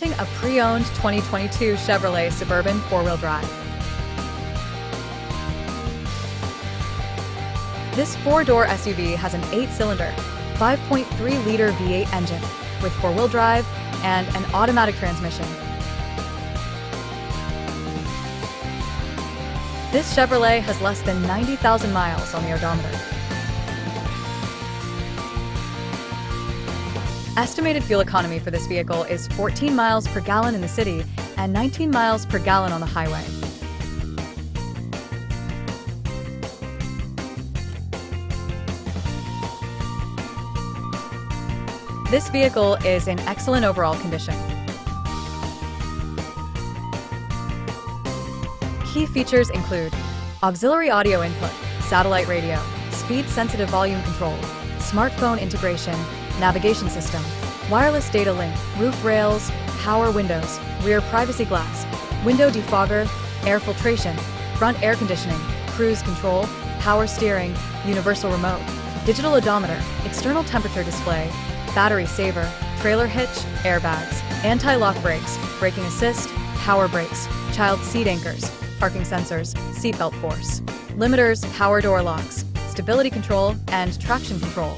A pre-owned 2022 Chevrolet Suburban 4-wheel drive. This 4-door SUV has an 8-cylinder, 5.3-liter V8 engine with 4-wheel drive and an automatic transmission. This Chevrolet has less than 90,000 miles on the odometer. Estimated fuel economy for this vehicle is 14 miles per gallon in the city and 19 miles per gallon on the highway. This vehicle is in excellent overall condition. Key features include auxiliary audio input, satellite radio, speed-sensitive volume control, smartphone integration, navigation system, wireless data link, roof rails, power windows, rear privacy glass, window defogger, air filtration, front air conditioning, cruise control, power steering, universal remote, digital odometer, external temperature display, battery saver, trailer hitch, airbags, anti-lock brakes, braking assist, power brakes, child seat anchors, parking sensors, seatbelt force, limiters, power door locks, stability control, and traction control.